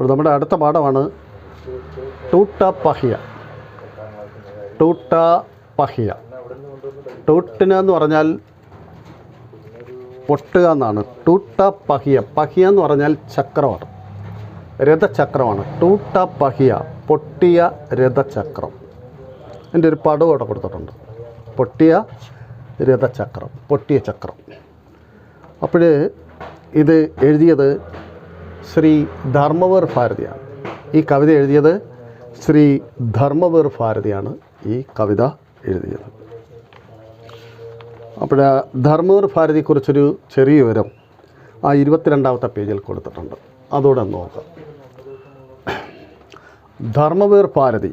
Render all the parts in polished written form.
അപ്പോൾ നമ്മുടെ അടുത്ത പാഠമാണ് ടൂട്ട പഹിയ. ടൂട്ട പഹിയ. ടൂട്ടിന എന്ന് പറഞ്ഞാൽ പൊട്ടുക എന്നാണ്. ടൂട്ട പഹിയ. പഹിയ എന്ന് പറഞ്ഞാൽ ചക്രമാണ്, രഥചക്രമാണ്. ടൂട്ട പഹിയ, പൊട്ടിയ രഥചക്രം. എൻ്റെ ഒരു പടം അവിടെ കൊടുത്തിട്ടുണ്ട്. പൊട്ടിയ രഥചക്രം, പൊട്ടിയ ചക്രം. അപ്പോൾ ഇത് എഴുതിയത് ശ്രീ ധർമ്മവീർ ഭാരതിയാണ്. ഈ കവിത എഴുതിയത് ശ്രീ ധർമ്മവീർ ഭാരതിയാണ് ഈ കവിത എഴുതിയത്. അപ്പോൾ ധർമ്മവീർ ഭാരതിയെക്കുറിച്ചൊരു ചെറിയ വിവരം ആ 22ാമത്തെ പേജിൽ കൊടുത്തിട്ടുണ്ട്. അതോടെ നോക്കാം. धर्मवीर भारती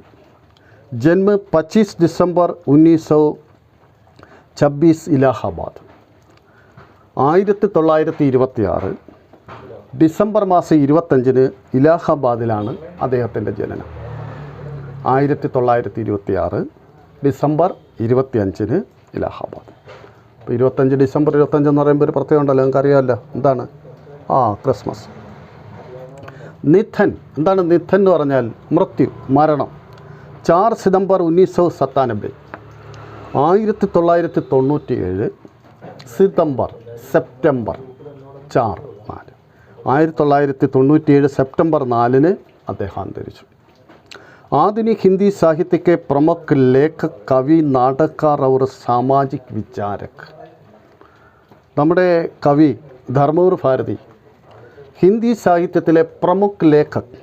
जन्म 25 दिसंबर 1926 इलाहाबाद. 1926 ഡിസംബർ മാസം 25 ഇലാഹാബാദിലാണ് അദ്ദേഹത്തിൻ്റെ ജനനം. 1926 ഡിസംബർ 25 ഇലാഹാബാദ്. അപ്പോൾ 25 ഡിസംബർ 25 എന്ന് പറയുമ്പോൾ ഒരു പ്രത്യേകം ഉണ്ടല്ലോ, നിങ്ങൾക്കറിയാമല്ലോ. എന്താണ്? ക്രിസ്മസ്. നിധൻ. എന്താണ് നിധൻ എന്ന് പറഞ്ഞാൽ? മൃത്യു, മരണം. 4 സിതംബർ 1997 1997 സിതംബർ, സെപ്റ്റംബർ 4 1997 സെപ്റ്റംബർ 4 അദ്ദേഹം അന്തരിച്ചു. आधुनिक हिंदी साहित्य के प्रमुख लेखक, कवि, नाटककार और सामाजिक विचारक. നമ്മുടെ കവി ധർമ്മവീർ ഭാരതി ഹിന്ദി സാഹിത്യത്തിലെ പ്രമുഖ ലേഖക്,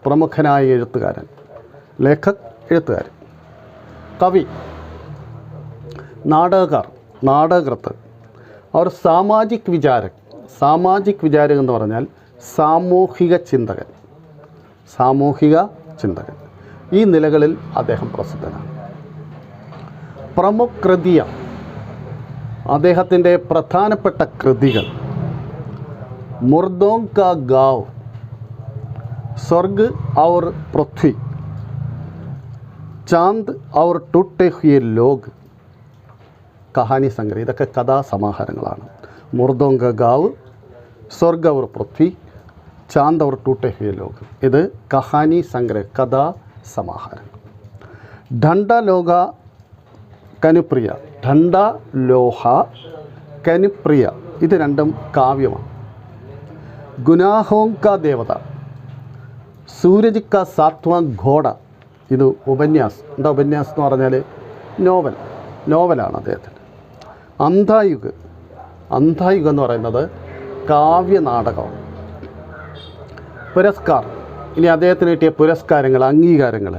പ്രമുഖനായ എഴുത്തുകാരൻ. ലേഖക്, എഴുത്തുകാരൻ. കവി, നാടകക്കാർ, നാടകകൃത്ത്. അവർ സാമാജിക് വിചാരക്. സാമാജിക് വിചാരകൻ എന്ന് പറഞ്ഞാൽ സാമൂഹിക ചിന്തകൻ. സാമൂഹിക ചിന്തകൻ. ഈ നിലകളിൽ അദ്ദേഹം പ്രസിദ്ധനാണ്. പ്രമുഖ കൃതിയ, അദ്ദേഹത്തിൻ്റെ പ്രധാനപ്പെട്ട കൃതികൾ: मुर्दों का गाँव, स्वर्ग और पृथ्वी, चांद और टूटे हुए लोग, കഹാനി സംഗ്രഹം. ഇതൊക്കെ കഥാസമാഹാരങ്ങളാണ്. മുർദോं का गाँव, स्वर्ग और पृथ्वी, चांद और टूटे हुए लोग, ഇത് കഹാനി സംഗ്രഹ, കഥാസമാഹാരം. ढंडा लोहा കനുപ്രിയ. ढंडा ലോഹ, കനുപ്രിയ, ഇത് രണ്ടും കാവ്യമാണ്. ഗുനാഹോം കാ ദേവത, സൂരജ് കാ സാത്വാം ഘോട, ഇത് ഉപന്യാസ്. എന്താ ഉപന്യാസം എന്ന് പറഞ്ഞാൽ? നോവൽ, നോവലാണ് അദ്ദേഹത്തിന്. അന്ധായുഗ്, അന്ധായുഗ് എന്ന് പറയുന്നത് കാവ്യനാടകമാണ്. പുരസ്കാർ. ഇനി അദ്ദേഹത്തിന് കിട്ടിയ പുരസ്കാരങ്ങൾ, അംഗീകാരങ്ങൾ: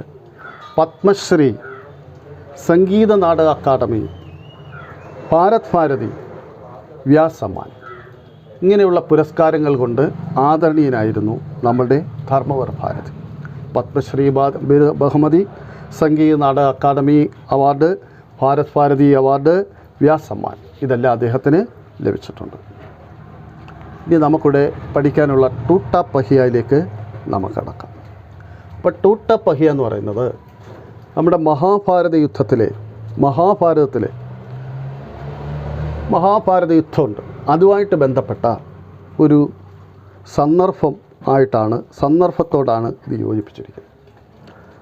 പത്മശ്രീ, സംഗീത നാടക അക്കാദമി, ഭാരത് ഭാരതി, വ്യാസമ്മാൻ. ഇങ്ങനെയുള്ള പുരസ്കാരങ്ങൾ കൊണ്ട് ആദരണീയനായിരുന്നു നമ്മളുടെ ധർമ്മവീർ ഭാരതി. പത്മശ്രീ ബഹുമതി, സംഗീത നാടക അക്കാദമി അവാർഡ്, ഭാരത് ഭാരതി അവാർഡ്, വ്യാസമ്മാൻ, ഇതെല്ലാം അദ്ദേഹത്തിന് ലഭിച്ചിട്ടുണ്ട്. ഇനി നമുക്കിവിടെ പഠിക്കാനുള്ള ടൂട്ട പഹിയയിലേക്ക് നമുക്ക് കടക്കാം. അപ്പോൾ ടൂട്ട പഹിയ എന്ന് പറയുന്നത് നമ്മുടെ മഹാഭാരത യുദ്ധത്തിലെ, മഹാഭാരത യുദ്ധമുണ്ട്, അതുമായിട്ട് ബന്ധപ്പെട്ട ഒരു സന്ദർഭത്തോടാണ് ഇത് യോജിപ്പിച്ചിരിക്കുന്നത്.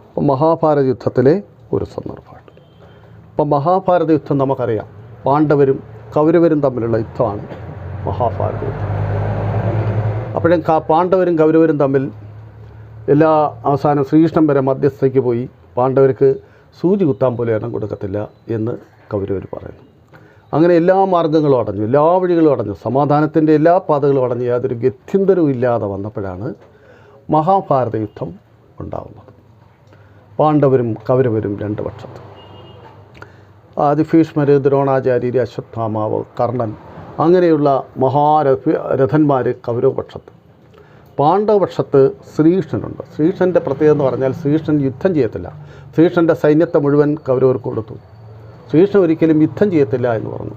അപ്പോൾ മഹാഭാരത യുദ്ധത്തിലെ ഒരു സന്ദർഭമായിട്ട്. അപ്പോൾ മഹാഭാരത യുദ്ധം നമുക്കറിയാം, പാണ്ഡവരും കൗരവരും തമ്മിലുള്ള യുദ്ധമാണ് മഹാഭാരത യുദ്ധം. അപ്പോഴും പാണ്ഡവരും കൗരവരും തമ്മിൽ എല്ലാ അവസാനം ശ്രീകൃഷ്ണൻ വരെ മധ്യസ്ഥയ്ക്ക് പോയി പാണ്ഡവർക്ക് സൂചി കുത്താൻ പോലും എണ്ണം കൊടുക്കത്തില്ല എന്ന് കൗരവർ പറയുന്നു. അങ്ങനെ എല്ലാ മാർഗ്ഗങ്ങളും അടഞ്ഞു, എല്ലാ വഴികളും അടഞ്ഞു, സമാധാനത്തിൻ്റെ എല്ലാ പാതകളും അടഞ്ഞു, യാതൊരു ഗത്യന്തരവും ഇല്ലാതെ വന്നപ്പോഴാണ് മഹാഭാരത യുദ്ധം ഉണ്ടാകുന്നത്. പാണ്ഡവരും കൗരവരും രണ്ട് പക്ഷത്ത്. ഭീഷ്മർ, ദ്രോണാചാര്യർ, അശ്വത്ഥാമാവ്, കർണൻ, അങ്ങനെയുള്ള മഹാരഥന്മാർ കൗരവപക്ഷത്ത്. പാണ്ഡവപക്ഷത്ത് ശ്രീകൃഷ്ണനുണ്ട്. ശ്രീകൃഷ്ണൻ്റെ പ്രത്യേകത എന്ന് പറഞ്ഞാൽ ശ്രീകൃഷ്ണൻ യുദ്ധം ചെയ്യത്തില്ല. ശ്രീകൃഷ്ണൻ്റെ സൈന്യത്തെ മുഴുവൻ കൗരവർക്ക് കൊടുത്തു. ശ്രീകൃഷ്ണൻ ഒരിക്കലും യുദ്ധം ചെയ്യത്തില്ല എന്ന് പറഞ്ഞു.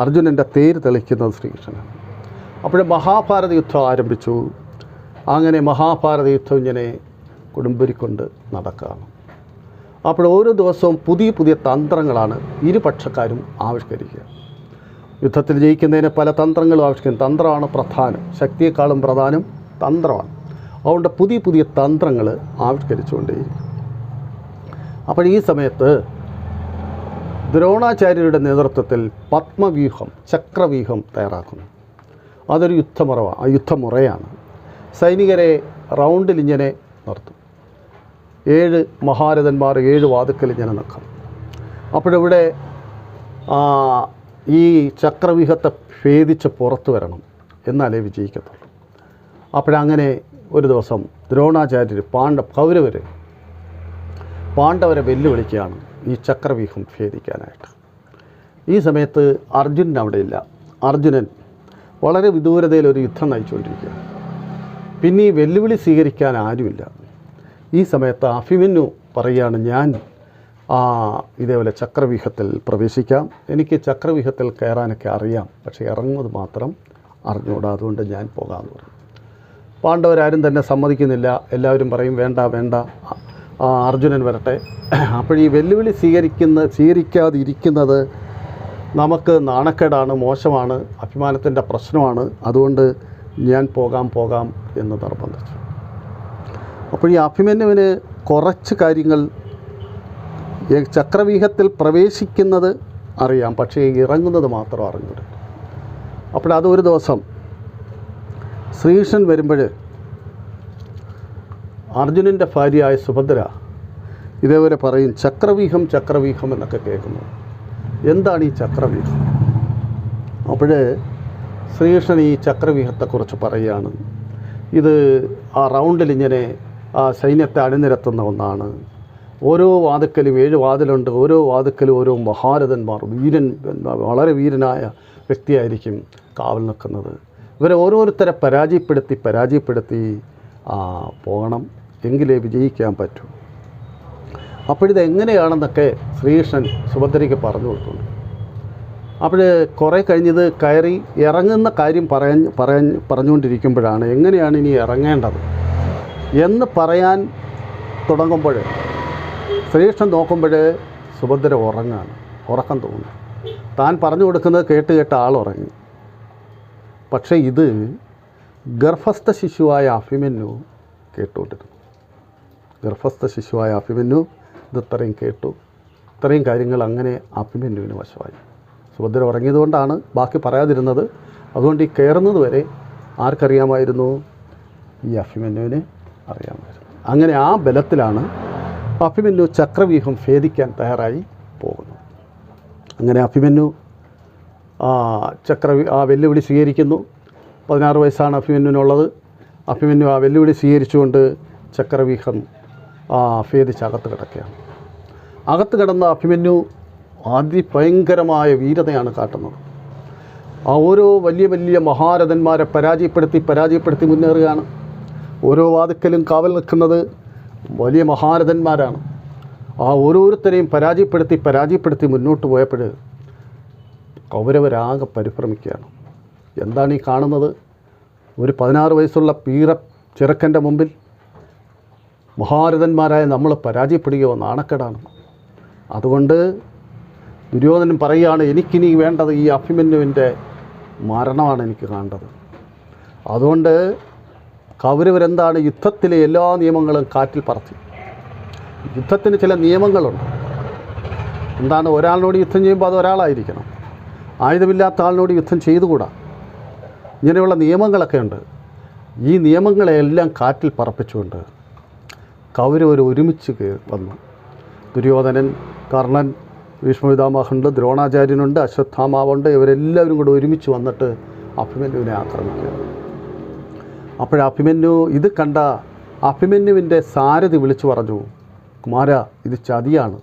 അർജുനൻ്റെ തേര് തെളിക്കുന്നത് ശ്രീകൃഷ്ണനാണ്. അപ്പോൾ മഹാഭാരത യുദ്ധം ആരംഭിച്ചു. അങ്ങനെ മഹാഭാരത യുദ്ധം ഇങ്ങനെ കൊടുമ്പിരിക്കൊണ്ട് നടക്കുകയാണ്. അപ്പോൾ ഓരോ ദിവസവും പുതിയ പുതിയ തന്ത്രങ്ങളാണ് ഇരുപക്ഷക്കാരും ആവിഷ്കരിക്കുക. യുദ്ധത്തിൽ ജയിക്കുന്നതിന് പല തന്ത്രങ്ങളും ആവിഷ്കരിക്കും. തന്ത്രമാണ് പ്രധാനം, ശക്തിയെക്കാളും പ്രധാനം തന്ത്രമാണ്. അതുകൊണ്ട് പുതിയ പുതിയ തന്ത്രങ്ങൾ ആവിഷ്കരിച്ചുകൊണ്ടേയിരിക്കും. അപ്പോൾ ഈ സമയത്ത് ദ്രോണാചാര്യരുടെ നേതൃത്വത്തിൽ പത്മവ്യൂഹം, ചക്രവ്യൂഹം തയ്യാറാക്കുന്നു. അതൊരു യുദ്ധമുറയാണ്. സൈനികരെ റൗണ്ടിൽ ഇങ്ങനെ നിർത്തും. 7 മഹാരഥന്മാർ 7 വാതുക്കൽ ഇങ്ങനെ നിൽക്കും. അപ്പോഴിവിടെ ഈ ചക്രവ്യൂഹത്തെ ഭേദിച്ച് പുറത്തു വരണം, എന്നാലേ വിജയിക്കത്തുള്ളൂ. അപ്പോഴങ്ങനെ ഒരു ദിവസം ദ്രോണാചാര്യർ പാണ്ഡവരെ വെല്ലുവിളിക്കുകയാണ് ഈ ചക്രവ്യൂഹം ഭേദിക്കാനായിട്ട്. ഈ സമയത്ത് അർജുനൻ അവിടെയില്ല. അർജുനൻ വളരെ വിദൂരതയിൽ ഒരു യുദ്ധം നയിച്ചുകൊണ്ടിരിക്കുകയാണ്. പിന്നെ ഈ വെല്ലുവിളി സ്വീകരിക്കാൻ ആരുമില്ല. ഈ സമയത്ത് അഭിമന്യു പറയുകയാണ്, ഞാൻ ഇതേപോലെ ചക്രവ്യൂഹത്തിൽ പ്രവേശിക്കാം, എനിക്ക് ചക്രവ്യൂഹത്തിൽ കയറാനൊക്കെ അറിയാം, പക്ഷേ ഇറങ്ങുന്നത് മാത്രം അറിഞ്ഞുകൂടാ, അതുകൊണ്ട് ഞാൻ പോകാമെന്ന് പറഞ്ഞു. പാണ്ഡവരാരും തന്നെ സമ്മതിക്കുന്നില്ല. എല്ലാവരും പറയും വേണ്ട വേണ്ട, അർജുനൻ വരട്ടെ. അപ്പോൾ ഈ വെല്ലുവിളി സ്വീകരിക്കാതിരിക്കുന്നത് നമുക്ക് നാണക്കേടാണ്, മോശമാണ്, അഭിമാനത്തിൻ്റെ പ്രശ്നമാണ്, അതുകൊണ്ട് ഞാൻ പോകാം എന്ന് നിർബന്ധിച്ചു. അപ്പോൾ ഈ അഭിമന്യുവിന് കുറച്ച് കാര്യങ്ങൾ, ചക്രവ്യൂഹത്തിൽ പ്രവേശിക്കുന്നത് അറിയാം, പക്ഷേ ഇറങ്ങുന്നത് മാത്രം അറിഞ്ഞൂടെ. അപ്പോൾ അതൊരു ദിവസം ശ്രീകൃഷ്ണൻ വരുമ്പോൾ അർജുനൻ്റെ ഭാര്യയായ സുഭദ്ര ഇതേപോലെ പറയും, ചക്രവ്യൂഹം എന്നൊക്കെ കേൾക്കുന്നു. എന്താണ് ഈ ചക്രവ്യൂഹം? അപ്പോൾ ശ്രീകൃഷ്ണൻ ഈ ചക്രവ്യൂഹത്തെക്കുറിച്ച് പറയുകയാണ്. ഇത് ആ റൗണ്ടിൽ ഇങ്ങനെ സൈന്യത്തെ അണിനിരത്തുന്ന ഒന്നാണ്. ഓരോ വാതുക്കലും 7 വാതിലുണ്ട്. ഓരോ വാതുക്കലും ഓരോ മഹാരഥന്മാർ, വളരെ വീരനായ വ്യക്തിയായിരിക്കും കാവൽ നിൽക്കുന്നത്. ഇവരെ ഓരോരുത്തരെ പരാജയപ്പെടുത്തി പോകണം, എങ്കിലേ വിജയിക്കാൻ പറ്റൂ. അപ്പോഴിതെങ്ങനെയാണെന്നൊക്കെ ശ്രീകൃഷ്ണൻ സുഭദ്രയ്ക്ക് പറഞ്ഞു കൊടുക്കുന്നു. അപ്പോൾ കുറേ കഴിഞ്ഞത് കയറി ഇറങ്ങുന്ന കാര്യം പറഞ്ഞുകൊണ്ടിരിക്കുമ്പോഴാണ് എങ്ങനെയാണ് ഇനി ഇറങ്ങേണ്ടത് എന്ന് പറയാൻ തുടങ്ങുമ്പോൾ ശ്രീകൃഷ്ണൻ നോക്കുമ്പോൾ സുഭദ്ര ഉറക്കം തോന്നുന്നു. താൻ പറഞ്ഞു കൊടുക്കുന്നത് കേട്ട് ആൾ ഉറങ്ങി. പക്ഷേ ഇത് ഗർഭസ്ഥ ശിശുവായ അഭിമന്യു കേട്ടുകൊണ്ടിരുന്നു. ഇത് ഇത്രയും കേട്ടു. ഇത്രയും കാര്യങ്ങൾ അങ്ങനെ അഭിമന്യുവിന് വശമായി. സുഭദ്ര ഉറങ്ങിയതുകൊണ്ടാണ് ബാക്കി പറയാതിരുന്നത്. അതുകൊണ്ട് ഈ കയറുന്നത് വരെ ആർക്കറിയാമായിരുന്നു? ഈ അഭിമന്യുവിന് അറിയാമായിരുന്നു. അങ്ങനെ ആ ബലത്തിലാണ് അഭിമന്യു ചക്രവ്യൂഹം ഭേദിക്കാൻ തയ്യാറായി പോകുന്നു. അങ്ങനെ അഭിമന്യു വെല്ലുവിളി സ്വീകരിക്കുന്നു. 16 വയസ്സാണ് അഭിമന്യുവിനുള്ളത്. അഭിമന്യു ആ വെല്ലുവിളി സ്വീകരിച്ചുകൊണ്ട് ചക്രവ്യൂഹം ഭേദിച്ച് അകത്ത് കിടക്കുകയാണ്. അകത്ത് കിടന്ന അഭിമന്യു അതിഭയങ്കരമായ വീരതയാണ് കാട്ടുന്നത്. ഓരോ വലിയ മഹാരഥന്മാരെ പരാജയപ്പെടുത്തി മുന്നേറുകയാണ്. ഓരോ വാതുക്കലും കാവൽ നിൽക്കുന്നത് വലിയ മഹാരഥന്മാരാണ്. ഓരോരുത്തരെയും പരാജയപ്പെടുത്തി മുന്നോട്ട് പോയപ്പോൾ കൗരവരാകെ പരിഭ്രമിക്കുകയാണ്. എന്താണ് ഈ കാണുന്നത്? ഒരു 16 വയസ്സുള്ള ചെറുക്കൻ്റെ മുമ്പിൽ മഹാരഥന്മാരായ നമ്മൾ പരാജയപ്പെടുകയോ? നാണക്കേടാണ്. അതുകൊണ്ട് ദുര്യോധനൻ പറയുകയാണ്, എനിക്കിനി വേണ്ടത് ഈ അഭിമന്യുവിൻ്റെ മരണമാണ് എനിക്ക് കാണേണ്ടത്. അതുകൊണ്ട് കൗരവരെന്താണ്, യുദ്ധത്തിലെ എല്ലാ നിയമങ്ങളും കാറ്റിൽ പറത്തി. യുദ്ധത്തിന് ചില നിയമങ്ങളുണ്ട്. എന്താണ്? ഒരാളിനോട് യുദ്ധം ചെയ്യുമ്പോൾ അത് ഒരാളായിരിക്കണം. ആയുധമില്ലാത്ത ആളിനോട് യുദ്ധം ചെയ്തുകൂടാ. ഇങ്ങനെയുള്ള നിയമങ്ങളൊക്കെ ഉണ്ട്. ഈ നിയമങ്ങളെല്ലാം കാറ്റിൽ പറപ്പിച്ചുകൊണ്ട് കൗരവർ ഒരുമിച്ച് വന്നു. ദുര്യോധനൻ, കർണൻ, ഭീഷ്മപിതാമഹനുണ്ട്, ദ്രോണാചാര്യനുണ്ട്, അശ്വത്ഥാമാവുണ്ട്. ഇവരെല്ലാവരും കൂടെ ഒരുമിച്ച് വന്നിട്ട് അഭിമന്യുവിനെ ആക്രമിക്കുക. അഭിമന്യു ഇത് കണ്ട അഭിമന്യുവിൻ്റെ സാരഥി വിളിച്ചു പറഞ്ഞു, കുമാര, ഇത് ചതിയാണ്.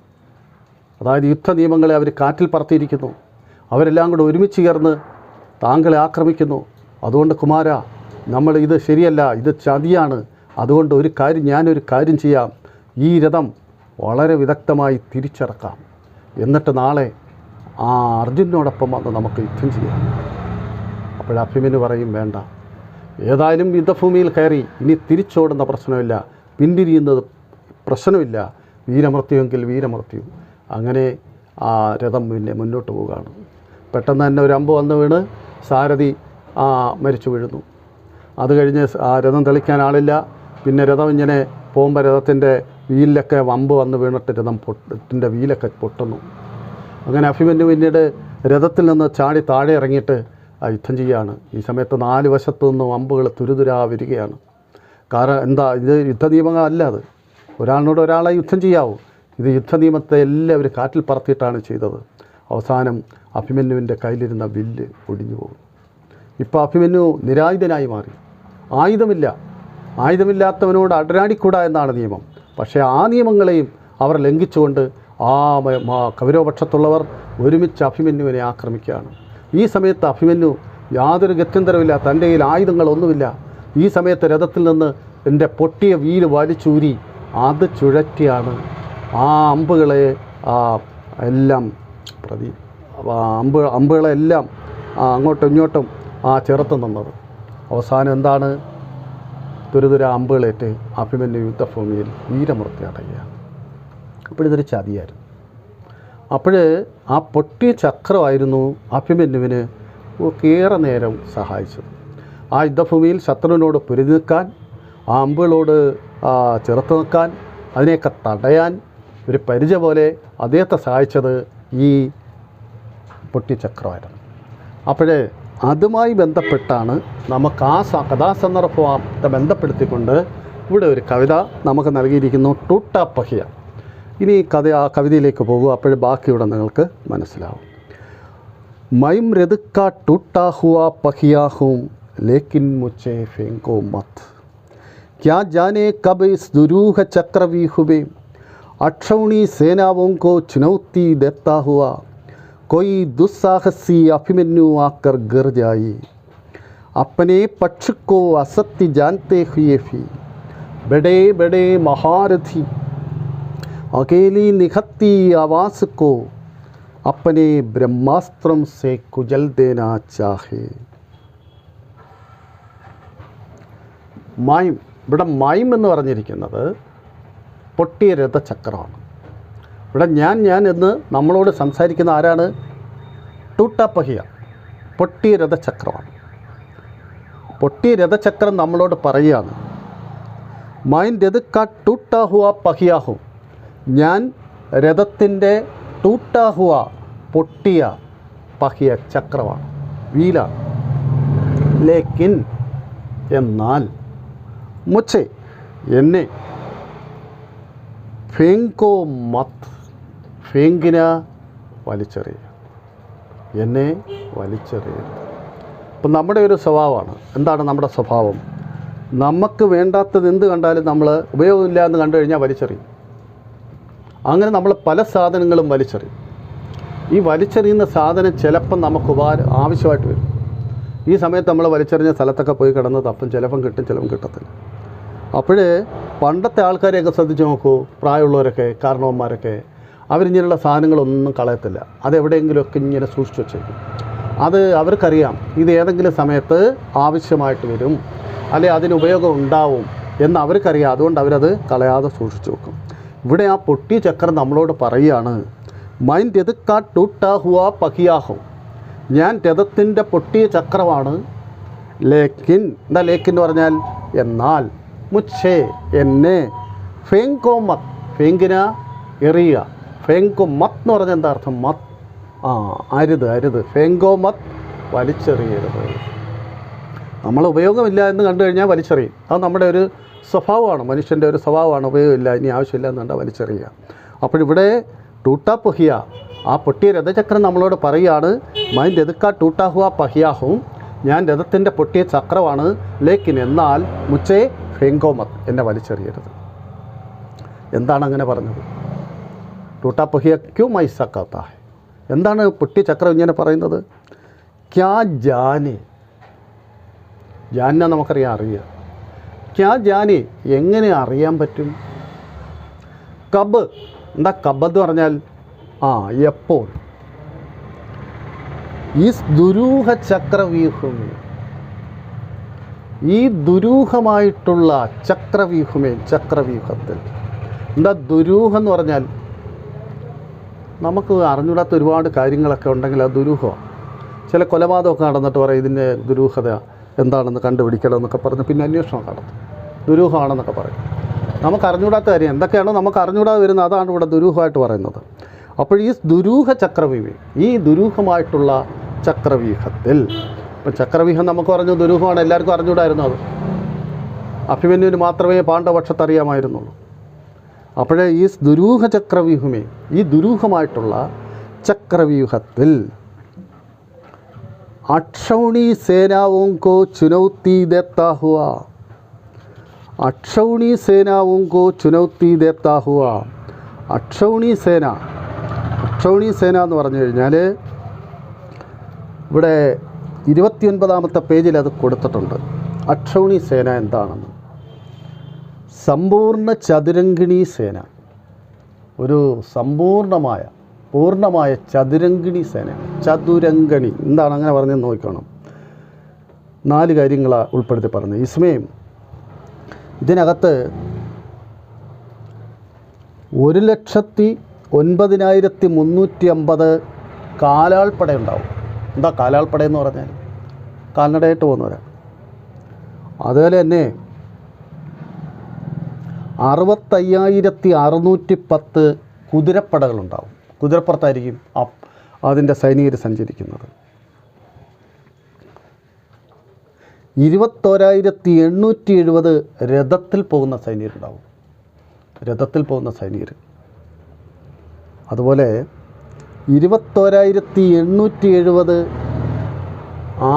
അതായത് യുദ്ധ നിയമങ്ങളെ അവർ കാറ്റിൽ പറത്തിയിരിക്കുന്നു. അവരെല്ലാം കൂടെ ഒരുമിച്ച് ചേർന്ന് താങ്കളെ ആക്രമിക്കുന്നു. അതുകൊണ്ട് കുമാര, ഇത് ശരിയല്ല, ഇത് ചതിയാണ്. അതുകൊണ്ട് ഞാനൊരു കാര്യം ചെയ്യാം. ഈ രഥം വളരെ വിദഗ്ധമായി തിരിച്ചിറക്കാം. എന്നിട്ട് നാളെ അർജുനോടൊപ്പം വന്ന് നമുക്ക് യുദ്ധം ചെയ്യാം. അഭിമന്യു പറയും, വേണ്ട, ഏതായാലും യുദ്ധഭൂമിയിൽ കയറി, ഇനി തിരിച്ചോടുന്ന പ്രശ്നമില്ല, പിന്തിരിയുന്നത് പ്രശ്നമില്ല, വീരമൃത്യുവെങ്കിൽ വീരമൃത്യു. അങ്ങനെ രഥം പിന്നെ മുന്നോട്ട് പോവുകയാണ്. പെട്ടെന്ന് തന്നെ ഒരു അമ്പ് വന്ന് വീണ് സാരഥി മരിച്ചു വീഴുന്നു. അത് കഴിഞ്ഞ് രഥം തെളിക്കാൻ ആളില്ല. പിന്നെ രഥം ഇങ്ങനെ പോകുമ്പോൾ രഥത്തിൻ്റെ വീലിലൊക്കെ വമ്പ് വന്ന് വീണിട്ട് രഥത്തിൻ്റെ വീലൊക്കെ പൊട്ടുന്നു. അങ്ങനെ അഭിമന്യു പിന്നീട് രഥത്തിൽ നിന്ന് ചാടി താഴെ ഇറങ്ങിയിട്ട് യുദ്ധം ചെയ്യുകയാണ്. ഈ സമയത്ത് 4 വശത്തു നിന്നും അമ്പുകൾ തുരുതുരാ വരികയാണ്. കാരണം എന്താ, ഇത് യുദ്ധനിയമം അല്ല, അത് ഒരാളിനോട് ഒരാളെ യുദ്ധം ചെയ്യാവൂ. ഇത് യുദ്ധനിയമത്തെ എല്ലാവരും കാറ്റിൽ പറത്തിയിട്ടാണ് ചെയ്തത്. അവസാനം അഭിമന്യുവിൻ്റെ കയ്യിലിരുന്ന വില്ല് ഒടിഞ്ഞു പോകും. ഇപ്പോൾ അഭിമന്യു നിരായുധനായി മാറി. ആയുധമില്ലാത്തവനോട് അടരാടിക്കൂടാ എന്നാണ് നിയമം. പക്ഷേ ആ നിയമങ്ങളെയും അവർ ലംഘിച്ചുകൊണ്ട് കൗരവപക്ഷത്തുള്ളവർ ഒരുമിച്ച് അഭിമന്യുവിനെ ആക്രമിക്കുകയാണ്. ഈ സമയത്ത് അഭിമന്യു യാതൊരു ഗത്യന്തരമില്ല, തൻ്റെ കയ്യിൽ ആയുധങ്ങളൊന്നുമില്ല. ഈ സമയത്ത് രഥത്തിൽ നിന്ന് എൻ്റെ പൊട്ടിയ വീല് വലിച്ചൂരി അത് ചുഴറ്റിയാണ് ആ അമ്പുകളെ എല്ലാം അമ്പുകളെല്ലാം അങ്ങോട്ടും ഇങ്ങോട്ടും ചെറുത്ത് നിന്നത്. അവസാനം എന്താണ്, തുരുതുര അമ്പുകളേറ്റ് അഭിമന്യു യുദ്ധഭൂമിയിൽ വീരമൃത്യു അടയുകയാണ്. അപ്പോഴിതൊരു ചതിയായിരുന്നു. അപ്പോൾ ആ പൊട്ടിയ ചക്രമായിരുന്നു അഭിമന്യുവിന് ഏറെ നേരം സഹായിച്ചത്. ആ യുദ്ധഭൂമിയിൽ ശത്രുവിനോട് പൊരുതി നിൽക്കാൻ, ആ അമ്പുകളോട് ചെറുത്ത് നിൽക്കാൻ, അതിനെയൊക്കെ തടയാൻ ഒരു പരിച പോലെ അദ്ദേഹത്തെ സഹായിച്ചത് ഈ പൊട്ടിയ ചക്രമായിരുന്നു. അപ്പോൾ അതുമായി ബന്ധപ്പെട്ടാണ് നമുക്ക് ആ കഥാസന്ദർഭത്തെ ബന്ധപ്പെടുത്തിക്കൊണ്ട് ഇവിടെ ഒരു കവിത നമുക്ക് നൽകിയിരിക്കുന്നു, ടൂട്ടാ പഹിയ. ഇനി ആ കവിതയിലേക്ക് പോകുക, അപ്പോൾ ബാക്കിയുടെ നിങ്ങൾക്ക് മനസ്സിലാവും. മൈം രതുക്ക ടൂട്ടാ ഹുआ पहिया हूँ लेकिन मुझे फेंको मत, क्या जाने कब इस दुरूह चक्रव्यूह में अक्षौणी सेनाओं को चुनौती देता हुआ कोई दुस्साहसी अभिमन्यु आकर गिर जाए. अपने पक्ष को असत्य जानते हुए भी बड़े बड़े महारथी अकेली निखती आवाज़ को अपने ब्रह्मास्त्रम से कुचल देना चाहे. മൈം, ഇവിടെ മൈം എന്ന് പറഞ്ഞിരിക്കുന്നത് പൊട്ടിയ രഥചക്രമാണ്. ഇവിടെ ഞാൻ എന്ന് നമ്മളോട് സംസാരിക്കുന്ന ആരാണ്? ടൂട്ടാ പഹിയ, പൊട്ടിയ രഥചക്രമാണ്. പൊട്ടിയ രഥചക്രം നമ്മളോട് പറയുകയാണ്, മൈൻ രഥക്ക ടൂട്ടാ ഹുവ പഹിയാഹു, ഞാൻ രഥത്തിൻ്റെ ടൂട്ടാ ഹുവ പൊട്ടിയ പഹിയ ചക്രമാണ്, വീലാണ്. ലേക്കിൻ എന്നാൽ മുച്ചെ എന്നെ ഫേങ്കോ മത്ത്, ഫേങ്കിന വലിച്ചെറിയുക, എന്നെ വലിച്ചെറിയരുത്. അപ്പം നമ്മുടെ ഒരു സ്വഭാവമാണ്. എന്താണ് നമ്മുടെ സ്വഭാവം? നമുക്ക് വേണ്ടാത്തത് എന്ത് കണ്ടാലും നമ്മൾ ഉപയോഗമില്ല എന്ന് കണ്ടു കഴിഞ്ഞാൽ വലിച്ചെറിയും. അങ്ങനെ നമ്മൾ പല സാധനങ്ങളും വലിച്ചെറിയും. ഈ വലിച്ചെറിയുന്ന സാധനം ചിലപ്പം നമുക്ക് ആവശ്യമായിട്ട് വരും. ഈ സമയത്ത് നമ്മൾ വലിച്ചെറിഞ്ഞ സ്ഥലത്തൊക്കെ പോയി കിടന്ന് തപ്പും, ചിലപ്പം കിട്ടും, ചിലപ്പം കിട്ടത്തില്ല. അപ്പോൾ പണ്ടത്തെ ആൾക്കാരെയൊക്കെ ശ്രദ്ധിച്ച് നോക്കൂ, പ്രായമുള്ളവരൊക്കെ, കാരണവന്മാരൊക്കെ, അവരിങ്ങനെയുള്ള സാധനങ്ങളൊന്നും കളയത്തില്ല. അതെവിടെയെങ്കിലുമൊക്കെ ഇങ്ങനെ സൂക്ഷിച്ച് വെച്ചേക്കും. അത് അവർക്കറിയാം ഇത് ഏതെങ്കിലും സമയത്ത് ആവശ്യമായിട്ട് വരും, അല്ലെ അതിന് ഉപയോഗം ഉണ്ടാവും എന്ന് അവർക്കറിയാം. അതുകൊണ്ട് അവരത് കളയാതെ സൂക്ഷിച്ച് വെക്കും. ഇവിടെ ആ പൊട്ടിയ ചക്രം നമ്മളോട് പറയുകയാണ്, മൈൻ രഥക്ക ടൂട്ടാ ഹുവ പഹിയാഹു, ഞാൻ രഥത്തിൻ്റെ പൊട്ടിയ ചക്രമാണ്. ലേക്കിൻ, എന്താ ലേക്കിൻ എന്ന് പറഞ്ഞാൽ എന്നാൽ, മുച്ചേ എന്നെ, ഫേങ്കോ മത്ത്, ഫേങ്കിന എറിയുക, ഫേങ്കോ മത്ത് എന്ന് പറഞ്ഞാൽ എന്താ അർത്ഥം? മത്ത്, അരുത്, ഫേങ്കോ മത്ത്, വലിച്ചെറിയരുത്. നമ്മൾ ഉപയോഗമില്ല എന്ന് കണ്ടു കഴിഞ്ഞാൽ വലിച്ചെറിയും. അത് നമ്മുടെ ഒരു സ്വഭാവമാണ്, മനുഷ്യൻ്റെ ഒരു സ്വഭാവമാണ്. ഉപയോഗമില്ല, ഇനി ആവശ്യമില്ല എന്ന് കണ്ടാൽ വലിച്ചെറിയുക. അപ്പോഴിവിടെ ടൂട്ടാ പഹിയ, ആ പൊട്ടിയ രഥചക്രം നമ്മളോട് പറയുകയാണ്, മൈൻ രഥക്ക ടൂട്ടാ ഹുവ പഹിയാഹും, ഞാൻ രഥത്തിൻ്റെ പൊട്ടിയ ചക്രമാണ്. ലേക്കിൻ എന്നാൽ മുച്ചേ ഫേങ്കോ മത്ത്, എന്നെ വലിച്ചെറിയരുത്. എന്താണ് അങ്ങനെ പറഞ്ഞത്? ടൂട്ടാ പഹിയ ക്യൂ മൈസ കത്താ ഹെ, എന്താണ് പൊട്ടിയ ചക്രം ഇങ്ങനെ പറയുന്നത്? ക്യാ ജാനെ, ജാനെ നമുക്കറിയാം, ക്യാ ജാനെ, എങ്ങനെ അറിയാൻ പറ്റും? കബ്, എന്താ കബ് എന്ന് പറഞ്ഞാൽ എപ്പോൾ? ഈ ദുരൂഹ ചക്രവ്യൂഹമേ, ഈ ദുരൂഹമായിട്ടുള്ള ചക്രവ്യൂഹത്തിൽ, എന്താ ദുരൂഹം എന്ന് പറഞ്ഞാൽ? നമുക്ക് അറിഞ്ഞൂടാത്ത ഒരുപാട് കാര്യങ്ങളൊക്കെ ഉണ്ടെങ്കിൽ അത് ദുരൂഹമാണ്. ചില കൊലപാതകമൊക്കെ നടന്നിട്ട് പറയും ഇതിൻ്റെ ദുരൂഹത എന്താണെന്ന് കണ്ടുപിടിക്കണം എന്നൊക്കെ പറഞ്ഞ് പിന്നെ അന്വേഷണം നടത്തും. ദുരൂഹമാണെന്നൊക്കെ പറയും. നമുക്ക് അറിഞ്ഞൂടാത്ത കാര്യം എന്തൊക്കെയാണോ നമുക്ക് അറിഞ്ഞൂടാതെ വരുന്നത് അതാണ് ഇവിടെ ദുരൂഹമായിട്ട് പറയുന്നത്. അപ്പോൾ ഈ ദുരൂഹ ചക്രവ്യൂഹം, ഈ ദുരൂഹമായിട്ടുള്ള ചക്രവ്യൂഹത്തിൽ, ഇപ്പം ചക്രവ്യൂഹം നമുക്ക് പറഞ്ഞു ദുരൂഹമാണ്, എല്ലാവർക്കും അറിഞ്ഞൂടായിരുന്നു. അത് അഭിമന്യുവിന് മാത്രമേ പാണ്ഡവപക്ഷത്ത് അറിയാമായിരുന്നുള്ളൂ. അപ്പോഴേ ഈ ദുരൂഹ ചക്രവ്യൂഹമേ, ഈ ദുരൂഹമായിട്ടുള്ള ചക്രവ്യൂഹത്തിൽ अक्षौणी सेनाओं को चुनौती देता हुआ, अक्षौणी सेनाओं को चुनौती देता हुआ, അക്ഷൗണി സേന, അക്ഷൗണി സേന എന്ന് പറഞ്ഞു കഴിഞ്ഞാൽ ഇവിടെ 29ാമത്തെ പേജിൽ അത് കൊടുത്തിട്ടുണ്ട്. അക്ഷൗണി സേന എന്താണെന്ന്. സമ്പൂർണ്ണ ചതുരംഗിണി സേന, ഒരു പൂർണ്ണമായ ചതുരംഗിണി സേനയാണ്. ചതുരംഗിണി എന്താണ് അങ്ങനെ പറഞ്ഞെന്ന് നോക്കണം. 4 കാര്യങ്ങളാണ് ഉൾപ്പെടുത്തി പറഞ്ഞത്. ഇസ്മയും ഇതിനകത്ത് 1,09,350 കാലാൾപ്പട ഉണ്ടാവും. എന്താ കാലാൾപ്പട എന്ന് പറഞ്ഞാൽ? കാൽനടയായിട്ട് പോകുന്നവരാണ്. അതുപോലെ തന്നെ 65,610 കുതിരപ്പടകളുണ്ടാവും. കുതിരപ്പുറത്തായിരിക്കും അതിൻ്റെ സൈനികർ സഞ്ചരിക്കുന്നത്. 21,870 രഥത്തിൽ പോകുന്ന സൈനികരുണ്ടാവും. രഥത്തിൽ പോകുന്ന സൈനികർ. അതുപോലെ 21,870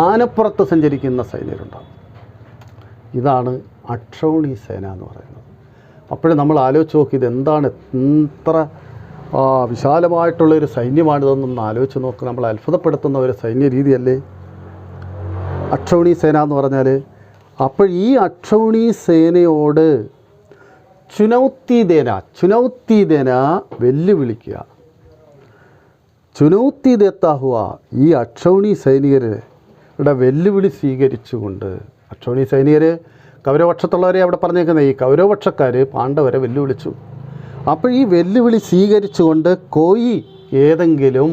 ആനപ്പുറത്ത് സഞ്ചരിക്കുന്ന സൈനികരുണ്ടാവും. ഇതാണ് അക്ഷൗണി സേന എന്ന് പറയുന്നത്. അപ്പോഴും നമ്മൾ ആലോചിച്ച് നോക്കി, ഇതെന്താണ് ഇത്ര വിശാലമായിട്ടുള്ളൊരു സൈന്യമാണിതെന്നൊന്ന് ആലോചിച്ച് നോക്കുക. നമ്മൾ അത്ഭുതപ്പെടുത്തുന്ന ഒരു സൈന്യ രീതിയല്ലേ അക്ഷൗണി സേന എന്ന് പറഞ്ഞാൽ. അപ്പോൾ ഈ അക്ഷൗണി സേനയോട് ചുനൗത്തി ദേന വെല്ലുവിളിക്കുക. ചുനൗത്തി ദേത്താ ഹുവ, ഈ അക്ഷൗണി സൈനികരുടെ വെല്ലുവിളി സ്വീകരിച്ചുകൊണ്ട്. അക്ഷൗണി സൈനികർ കൗരവപക്ഷത്തുള്ളവരെ അവിടെ പറഞ്ഞേക്കുന്നത്. ഈ കൗരവപക്ഷക്കാർ പാണ്ഡവരെ വെല്ലുവിളിച്ചു. അപ്പോൾ ഈ വെല്ലുവിളി സ്വീകരിച്ചുകൊണ്ട് കോയി ഏതെങ്കിലും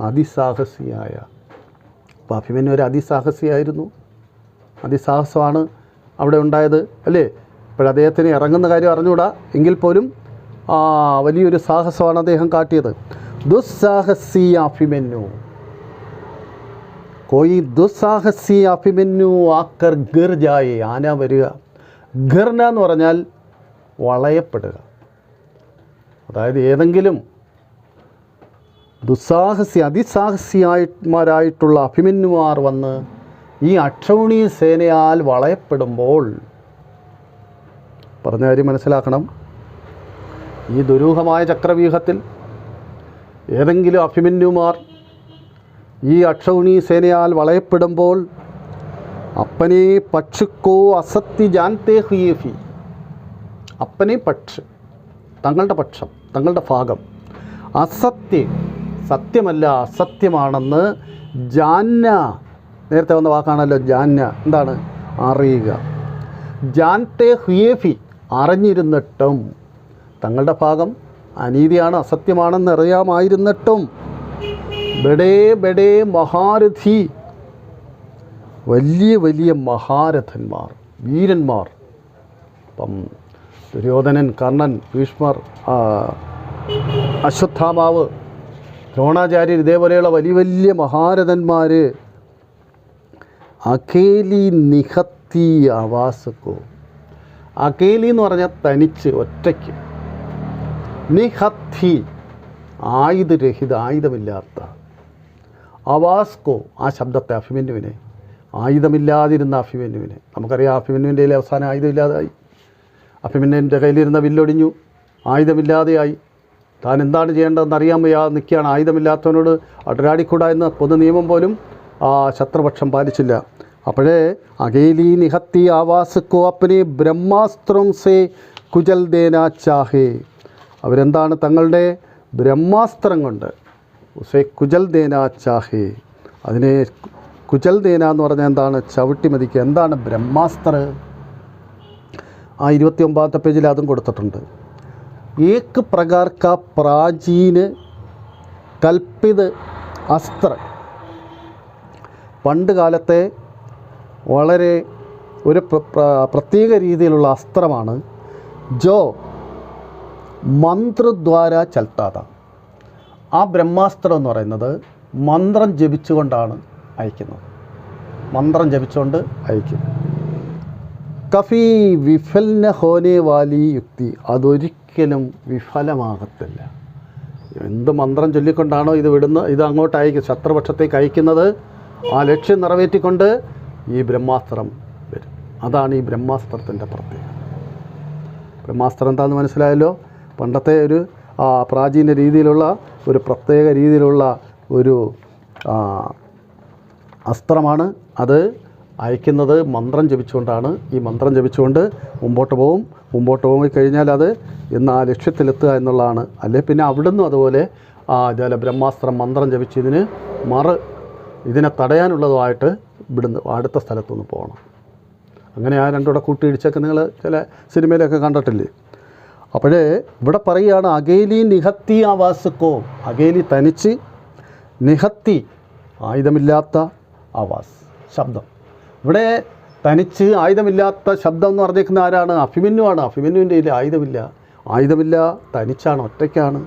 അതിസാഹസിയായ, അപ്പോൾ അഭിമന്യു ഒരു അതിസാഹസിയായിരുന്നു. അതിസാഹസമാണ് അവിടെ ഉണ്ടായത് അല്ലേ? ഇപ്പോഴദ്ദേഹത്തിന് ഇറങ്ങുന്ന കാര്യം അറിഞ്ഞുകൂടാ, എങ്കിൽ പോലും വലിയൊരു സാഹസമാണ് അദ്ദേഹം കാട്ടിയത്. ദുസ്സാഹസി അഭിമന്യു, കോയി ദുസ്സാഹസി അഭിമന്യു ആക്കർ ഗിർ ജായേ, ആന വരിക. ഗർന എന്ന് പറഞ്ഞാൽ വളയപ്പെടുക. അതായത് ഏതെങ്കിലും അതിസാഹസിമാരായിട്ടുള്ള അഭിമന്യുമാർ വന്ന് ഈ അക്ഷൗണി സേനയാൽ വളയപ്പെടുമ്പോൾ, പറഞ്ഞ കാര്യം മനസ്സിലാക്കണം. ഈ ദുരൂഹമായ ചക്രവ്യൂഹത്തിൽ ഏതെങ്കിലും അഭിമന്യുമാർ ഈ അക്ഷൗണി സേനയാൽ വളയപ്പെടുമ്പോൾ, അപ്പനെ പക്ഷുക്കോ അസത്യ ജാൻതേ ഹുയേ ഫി, അപ്പനെ പക്ഷ്, തങ്ങളുടെ പക്ഷം, തങ്ങളുടെ ഭാഗം, സത്യമല്ല അസത്യമാണെന്ന് ജാന്ന, നേരത്തെ വന്ന വാക്കാണല്ലോ ജാന്ന, എന്താണ്? അറിയുക. ജാൻതേ ഹുയേ ഫി, അറിഞ്ഞിരുന്നിട്ടും, തങ്ങളുടെ ഭാഗം അനീതിയാണ്, അസത്യമാണെന്ന് അറിയാമായിരുന്നിട്ടും, ബഡേ മഹാരഥി, വലിയ മഹാരഥന്മാർ, വീരന്മാർ, ഇപ്പം ദുര്യോധനൻ, കർണൻ, ഭീഷ്മർ, അശ്വത്ഥാമാവ്, ദ്രോണാചാര്യർ, ഇതേപോലെയുള്ള വലിയ മഹാരഥന്മാർ അകേലി നിഹത്തി ആവാസക്കോ, അകേലി എന്ന് പറഞ്ഞാൽ തനിച്ച്, ഒറ്റയ്ക്ക്, നിഹത്തി ആയുധരഹിത, ആയുധമില്ലാത്ത, അവാസ്കോ ആ ശബ്ദത്തെ, അഭിമന്യുവിനെ, ആയുധമില്ലാതിരുന്ന അഭിമന്യുവിനെ. നമുക്കറിയാം അഭിമന്യുവിൻ്റെ അവസാനം ആയുധമില്ലാതായി. അഭിമന്യുവിൻ്റെ കയ്യിലിരുന്ന വില്ലൊടിഞ്ഞു, ആയുധമില്ലാതെയായി. താൻ എന്താണ് ചെയ്യേണ്ടതെന്ന് അറിയാൻ വയ്യാതെ നിൽക്കുകയാണ്. ആയുധമില്ലാത്തവനോട് അടരാടിക്കൂടാ എന്ന പൊതു നിയമം പോലും ശത്രുപക്ഷം പാലിച്ചില്ല. അപ്പോഴേ അകേലി നിഹത്തി ആവാസക്കോ അപ്പനെ ബ്രഹ്മാസ്ത്രം സേ കുജൽ ദേന ചാഹേ, അവരെന്താണ് തങ്ങളുടെ ബ്രഹ്മാസ്ത്രം കൊണ്ട് സേ കുജൽ ദേന ചാഹേ, അതിനെ കുജൽ ദേന എന്ന് പറഞ്ഞാൽ എന്താണ്? ചവിട്ടി മതിക്കുക. എന്താണ് ബ്രഹ്മാസ്ത്ര? ആ 29ാമത്തെ പേജിൽ അതും കൊടുത്തിട്ടുണ്ട്. ഏക് പ്രകാർ കാ പ്രാചീന കൽപ്പിത് അസ്ത്ര, പണ്ട് കാലത്തെ വളരെ ഒരു പ്രത്യേക രീതിയിലുള്ള അസ്ത്രമാണ് ജോ മന്ത്രദ്വാര ചൽത്താത. ആ ബ്രഹ്മാസ്ത്രം എന്ന് പറയുന്നത് മന്ത്രം ജപിച്ചുകൊണ്ടാണ് അയക്കുന്നത്. മന്ത്രം ജപിച്ചുകൊണ്ട് അയക്കും. കഫി വിഫൽന ഹോനെ വാലി യുക്തി, അതൊരിക്കലും വിഫലമാകത്തില്ല. എന്ത് മന്ത്രം ചൊല്ലിക്കൊണ്ടാണോ ഇത് വിടുന്നത്, ഇത് അങ്ങോട്ട് അയക്കും, ശത്രുപക്ഷത്തേക്ക് അയക്കുന്നത്, ആ ലക്ഷ്യം നിറവേറ്റിക്കൊണ്ട് ഈ ബ്രഹ്മാസ്ത്രം വരും. അതാണ് ഈ ബ്രഹ്മാസ്ത്രത്തിൻ്റെ പ്രത്യേകത. ബ്രഹ്മാസ്ത്രം എന്താണെന്ന് മനസ്സിലായല്ലോ. പണ്ടത്തെ ഒരു പ്രാചീന രീതിയിലുള്ള ഒരു പ്രത്യേക രീതിയിലുള്ള ഒരു അസ്ത്രമാണ്. അത് അയക്കുന്നത് മന്ത്രം ജപിച്ചുകൊണ്ടാണ്. ഈ മന്ത്രം ജപിച്ചുകൊണ്ട് മുമ്പോട്ട് പോയി കഴിഞ്ഞാൽ അത് ഇന്ന് ആ ലക്ഷ്യത്തിലെത്തുക എന്നുള്ളതാണ്. അല്ലെ പിന്നെ അവിടുന്ന് അതുപോലെ ബ്രഹ്മാസ്ത്രം മന്ത്രം ജപിച്ച് ഇതിനെ തടയാനുള്ളതുമായിട്ട് ഇവിടുന്ന് അടുത്ത സ്ഥലത്തുനിന്ന് പോകണം. അങ്ങനെ ആ രണ്ടുകൂടെ കൂട്ടിയിടിച്ചൊക്കെ നിങ്ങൾ ചില സിനിമയിലൊക്കെ കണ്ടിട്ടില്ലേ. അപ്പോഴേ ഇവിടെ പറയുകയാണ് അകേലി നിഹത്തി ആവാസുക്കോ, അകേലി തനിച്ച്, നിഹത്തി ആയുധമില്ലാത്ത ആവാസ് ശബ്ദം. ഇവിടെ തനിച്ച് ആയുധമില്ലാത്ത ശബ്ദം എന്ന് പറഞ്ഞേക്കുന്ന ആരാണ്? അഭിമന്യുവാണ്. അഭിമന്യുവിൻ്റെ കയ്യിൽ ആയുധമില്ല, തനിച്ചാണ്, ഒറ്റയ്ക്കാണ്.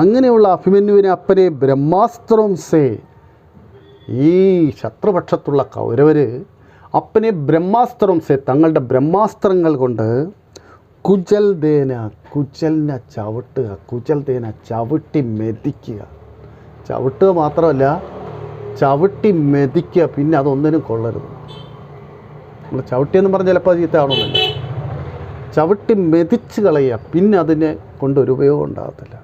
അങ്ങനെയുള്ള അഭിമന്യുവിനെ അപ്പനെ ബ്രഹ്മാസ്ത്രം സേ, ഈ ശത്രുപക്ഷത്തുള്ള കൗരവർ അപ്പനെ ബ്രഹ്മാസ്ത്രം സേ, തങ്ങളുടെ ബ്രഹ്മാസ്ത്രങ്ങൾ കൊണ്ട് കുജൽദേന ചവിട്ടി മെതിക്കുക. ചവിട്ടുക മാത്രമല്ല, ചവിട്ടി മെതിക്കുക. പിന്നെ അതൊന്നിനും കൊള്ളരുത്. നമ്മൾ ചവിട്ടിയെന്ന് പറഞ്ഞാൽ ചിലപ്പോൾ ചീത്തയാണോന്നില്ല. ചവിട്ടി മെതിച്ച് കളയുക. പിന്നെ അതിനെ കൊണ്ടൊരു ഉപയോഗം ഉണ്ടാകത്തില്ല.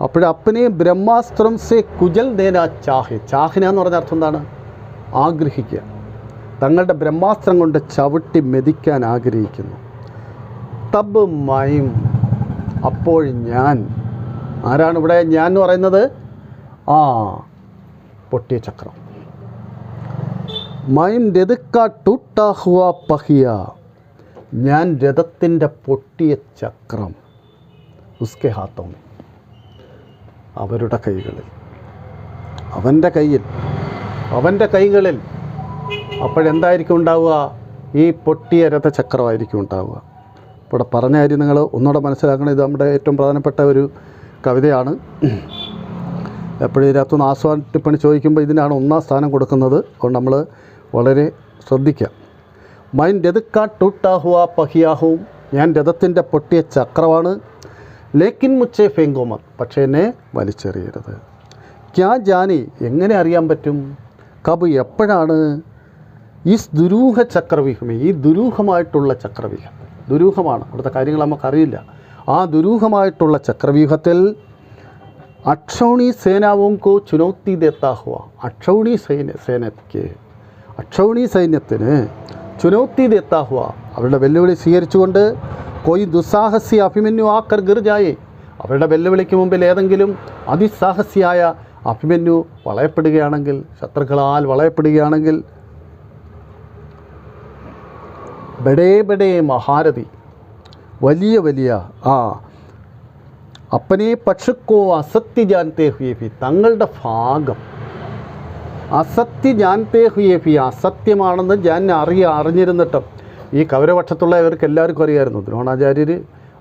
അപ്പോഴപ്പനെ ബ്രഹ്മാസ്ത്രം സേ കുജൽ ദേന ചാഹിന എന്ന് പറഞ്ഞ അർത്ഥം എന്താണ്? ആഗ്രഹിക്കുക. തങ്ങളുടെ ബ്രഹ്മാസ്ത്രം കൊണ്ട് ചവിട്ടി മെതിക്കാൻ ആഗ്രഹിക്കുന്നു. തബ് മൈം, അപ്പോൾ ഞാൻ. ആരാണ് ഇവിടെ ഞാൻ എന്ന് പറയുന്നത്? പൊട്ടിയ ചക്രം. മൈം രഥക്ക ടൂട്ടാ ഹുവാ പഹിയ, ഞാൻ രഥത്തിൻ്റെ പൊട്ടിയ ചക്രം. ഉസ്കെ ഹാത്തോ, അവരുടെ കൈകളിൽ, അവൻ്റെ കൈകളിൽ. അപ്പോഴെന്തായിരിക്കും ഉണ്ടാവുക? ഈ പൊട്ടിയ രഥചക്രമായിരിക്കും ഉണ്ടാവുക. ഇവിടെ പറഞ്ഞ കാര്യം നിങ്ങൾ ഒന്നുകൂടെ മനസ്സിലാക്കണം. ഇത് നമ്മുടെ ഏറ്റവും പ്രധാനപ്പെട്ട ഒരു കവിതയാണ്. എപ്പോഴും ഇതിനകത്തുനിന്ന് ആസ്വാദന ടിപ്പണി ചോദിക്കുമ്പോൾ ഇതിനാണ് ഒന്നാം സ്ഥാനം കൊടുക്കുന്നത്. അതുകൊണ്ട് നമ്മൾ വളരെ ശ്രദ്ധിക്കാം. മൈൻ രഥക്ക ടൂട്ടാ ഹുവാ പഹിയാഹും, ഞാൻ രഥത്തിൻ്റെ പൊട്ടിയ ചക്രമാണ്. ലേക്കിൻ മുച്ചേ ഫെങ്കോമത്, പക്ഷേ എന്നെ വലിച്ചെറിയരുത്. ക്യാ ജാനി, എങ്ങനെ അറിയാൻ പറ്റും? കബ്, എപ്പോഴാണ്? ഈ ദുരൂഹ ചക്രവ്യൂഹമേ, ഈ ദുരൂഹമായിട്ടുള്ള ചക്രവ്യൂഹം, ദുരൂഹമാണ്, അവിടുത്തെ കാര്യങ്ങൾ നമുക്കറിയില്ല. ആ ദുരൂഹമായിട്ടുള്ള ചക്രവ്യൂഹത്തിൽ അക്ഷൗണി സേനാവും കോ ചുനൗത്തി ദേത്താ ഹുവ, അക്ഷൗണി സൈന്യത്തിന് ചുനൗത്തി ദേത്താ ഹുവ, അവരുടെ വെല്ലുവിളി സ്വീകരിച്ചുകൊണ്ട് കോയി ദുസ്സാഹസി അഭിമന്യു ആക്കർ ഗിർജായെ, അവരുടെ വെല്ലുവിളിക്ക് മുമ്പിൽ ഏതെങ്കിലും അതിസാഹസിയായ അഭിമന്യു വളയപ്പെടുകയാണെങ്കിൽ, ശത്രുക്കളാൽ വളയപ്പെടുകയാണെങ്കിൽ, ബഡേ മഹാരഥി, വലിയ അപ്പനെ പക്ഷക്കോ അസത്യ ജാനത്തെ ഹുയേ ഭി, തങ്ങളുടെ ഭാഗം അസത്യ ജാനത്തെ ഹുയേ ഭി, അസത്യമാണെന്ന് ഞാൻ അറിഞ്ഞിരുന്നിട്ടും. ഈ കൗരവപക്ഷത്തുള്ള ഇവർക്ക് എല്ലാവർക്കും അറിയാമായിരുന്നു. ദ്രോണാചാര്യർ,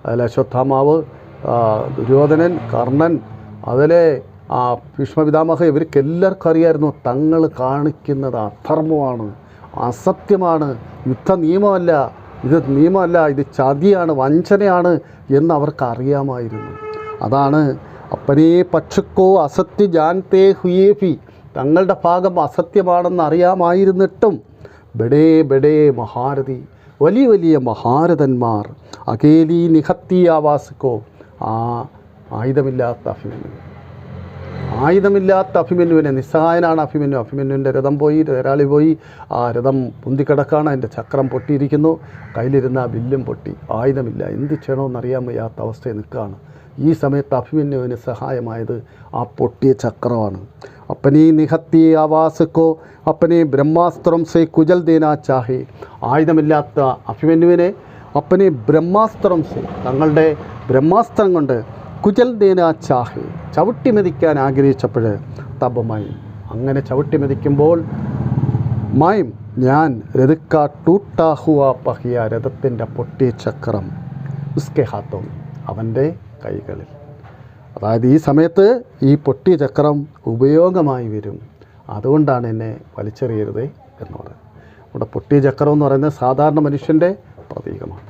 അതിലെ അശ്വത്ഥാമാവ്, ദുര്യോധനൻ, കർണൻ, അതിലെ ഭീഷ്മപിതാമഹ, ഇവർക്ക് എല്ലാവർക്കും അറിയാമായിരുന്നു തങ്ങൾ കാണിക്കുന്നത് അധർമ്മമാണ്, അസത്യമാണ്, യുദ്ധ നിയമമല്ല, ഇത് ചതിയാണ്, വഞ്ചനയാണ് എന്ന് അവർക്ക് അറിയാമായിരുന്നു. അതാണ് അപ്പനേ പക്ഷക്കോ അസത്യ ജാനത്തെ ഹുയേഫി, തങ്ങളുടെ ഭാഗം അസത്യമാണെന്ന് അറിയാമായിരുന്നിട്ടും ബഡേ മഹാരഥി, വലിയ മഹാരഥന്മാർ, അകേലി നിഹത്തി ആവാസിക്കോ, ആയുധമില്ലാത്ത അഭിമന്യുവിനെ, നിസ്സഹായനാണ് അഭിമന്യുവിൻ്റെ രഥം പോയി, തേരാളി പോയി, ആ രഥം പൊന്തിക്കിടക്കാണ്, അതിൻ്റെ ചക്രം പൊട്ടിയിരിക്കുന്നു, കയ്യിലിരുന്ന വില്ലും പൊട്ടി, ആയുധമില്ല, എന്ത് ചെയ്യണമെന്നറിയാൻ വയ്യാത്ത അവസ്ഥയിൽ നിൽക്കുകയാണ്. ഈ സമയത്ത് അഭിമന്യുവിന് സഹായമായത് ആ പൊട്ടിയ ചക്രമാണ്. അപ്പനീ നിഹത്തി ആവാസക്കോ അപ്പനെ ബ്രഹ്മാസ്ത്രം സേ കുജൽ ദേനാ ചാഹേ, ആയുധമില്ലാത്ത അഭിമന്യുവിനെ അപ്പനെ ബ്രഹ്മാസ്ത്രം സേ, തങ്ങളുടെ ബ്രഹ്മാസ്ത്രം കൊണ്ട് കുജൽ ദേനാ ചാഹേ, ചവിട്ടി മെതിക്കാൻ ആഗ്രഹിച്ചപ്പോൾ തബമായി, അങ്ങനെ ചവിട്ടി മെതിക്കുമ്പോൾ മായും ഞാൻ രഥിക്ക ടൂട്ടാ ഹുവ പഹിയ, രഥത്തിൻ്റെ പൊട്ടിയ ചക്രം ഉസ്കെ ഹാത്തോം, അവൻ്റെ കൈകളിൽ. അതായത് ഈ സമയത്ത് ഈ പൊട്ടിയ ചക്രം ഉപയോഗമായി വരും, അതുകൊണ്ടാണ് എന്നെ വലിച്ചെറിയരുത് എന്ന് പറയുന്നത്. ഇവിടെ പൊട്ടിയ ചക്രം എന്ന് പറയുന്നത് സാധാരണ മനുഷ്യൻ്റെ പ്രതീകമാണ്.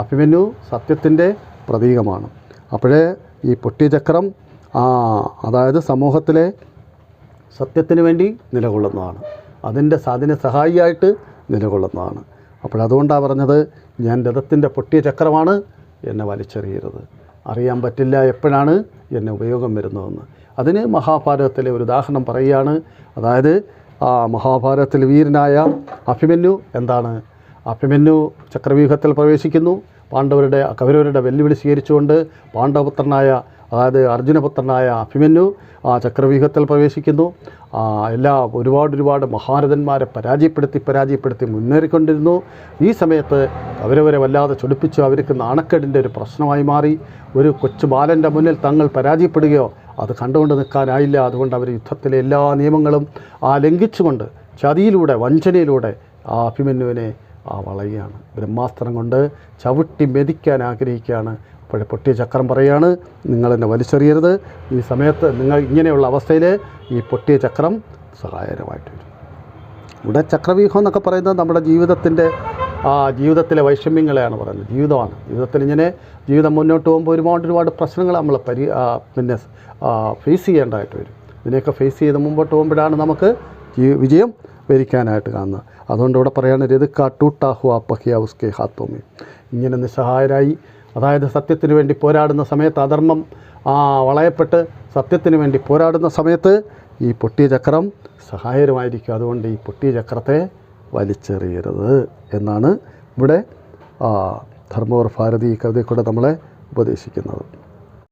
അഭിമന്യു സത്യത്തിൻ്റെ പ്രതീകമാണ്. അപ്പോഴേ ഈ പൊട്ടിയ ചക്രം അതായത് സമൂഹത്തിലെ സത്യത്തിന് വേണ്ടി നിലകൊള്ളുന്നതാണ്, അതിന് സഹായിയായിട്ട് നിലകൊള്ളുന്നതാണ്. അപ്പോഴതുകൊണ്ടാണ് പറഞ്ഞത്, ഞാൻ രഥത്തിൻ്റെ പൊട്ടിയ ചക്രമാണ്, എന്നെ വലിച്ചെറിയരുത്. അറിയാൻ പറ്റില്ല എപ്പോഴാണ് എന്നെ ഉപയോഗം വരുന്നതെന്ന്. അതിന് മഹാഭാരതത്തിലെ ഒരു ഉദാഹരണം പറയുകയാണ്. അതായത് മഹാഭാരതത്തിൽ വീരനായ അഭിമന്യു അഭിമന്യു ചക്രവ്യൂഹത്തിൽ പ്രവേശിക്കുന്നു. കൗരവരുടെ വെല്ലുവിളി സ്വീകരിച്ചുകൊണ്ട് പാണ്ഡവപുത്രനായ, അതായത് അർജുനപുത്രനായ അഭിമന്യു ചക്രവ്യൂഹത്തിൽ പ്രവേശിക്കുന്നു. ഒരുപാട് മഹാരഥന്മാരെ പരാജയപ്പെടുത്തി മുന്നേറിക്കൊണ്ടിരുന്നു. ഈ സമയത്ത് കൗരവരെ വല്ലാതെ ചൊടിപ്പിച്ചു. അവർക്ക് നാണക്കേടിൻ്റെ ഒരു പ്രശ്നമായി മാറി. ഒരു കൊച്ചു ബാലൻ്റെ മുന്നിൽ തങ്ങൾ പരാജയപ്പെടുകയോ അത് കണ്ടുകൊണ്ട് നിൽക്കാനായില്ല. അതുകൊണ്ട് അവർ യുദ്ധത്തിലെ എല്ലാ നിയമങ്ങളും ലംഘിച്ചുകൊണ്ട് ചതിയിലൂടെ, വഞ്ചനയിലൂടെ അഭിമന്യുവിനെ വളയുകയാണ്. ബ്രഹ്മാസ്ത്രം കൊണ്ട് ചവിട്ടി മെതിക്കാൻ ആഗ്രഹിക്കുകയാണ്. അപ്പോഴേ പൊട്ടിയ ചക്രം പറയുകയാണ്, നിങ്ങളെന്നെ വലിച്ചെറിയരുത്. ഈ സമയത്ത് നിങ്ങൾ ഇങ്ങനെയുള്ള അവസ്ഥയിൽ ഈ പൊട്ടിയ ചക്രം സഹായകരമായിട്ട് വരും. ഇവിടെ ചക്രവ്യൂഹം എന്നൊക്കെ പറയുന്നത് നമ്മുടെ ജീവിതത്തിലെ വൈഷമ്യങ്ങളെയാണ് പറയുന്നത്. ജീവിതമാണ്. ജീവിതം മുന്നോട്ട് പോകുമ്പോൾ ഒരുപാട് പ്രശ്നങ്ങൾ നമ്മൾ ഫേസ് ചെയ്യേണ്ടതായിട്ട് വരും. ഇതിനെയൊക്കെ ഫേസ് ചെയ്ത് മുമ്പോട്ട് പോകുമ്പോഴാണ് നമുക്ക് വിജയം വരിക്കാനായിട്ട് കാണുന്നത്. അതുകൊണ്ട് ഇവിടെ പറയുകയാണ്, രഥിക്ക ടൂട്ടാ ഹുവ പഹിയ ഉസ്കെ ഹാത്തോമി, ഇങ്ങനെ നിസ്സഹായരായി, അതായത് സത്യത്തിന് വേണ്ടി പോരാടുന്ന സമയത്ത്, അധർമ്മം വളയപ്പെട്ട് സത്യത്തിന് വേണ്ടി പോരാടുന്ന സമയത്ത് ഈ പൊട്ടിയ ചക്രം സഹായകരമായിരിക്കും. അതുകൊണ്ട് ഈ പൊട്ടിയ ചക്രത്തെ വലിച്ചെറിയരുത് എന്നാണ് ഇവിടെ ധർമ്മവർ ഭാരതി കവിതയിൽ കൂടെ നമ്മളെ ഉപദേശിക്കുന്നത്.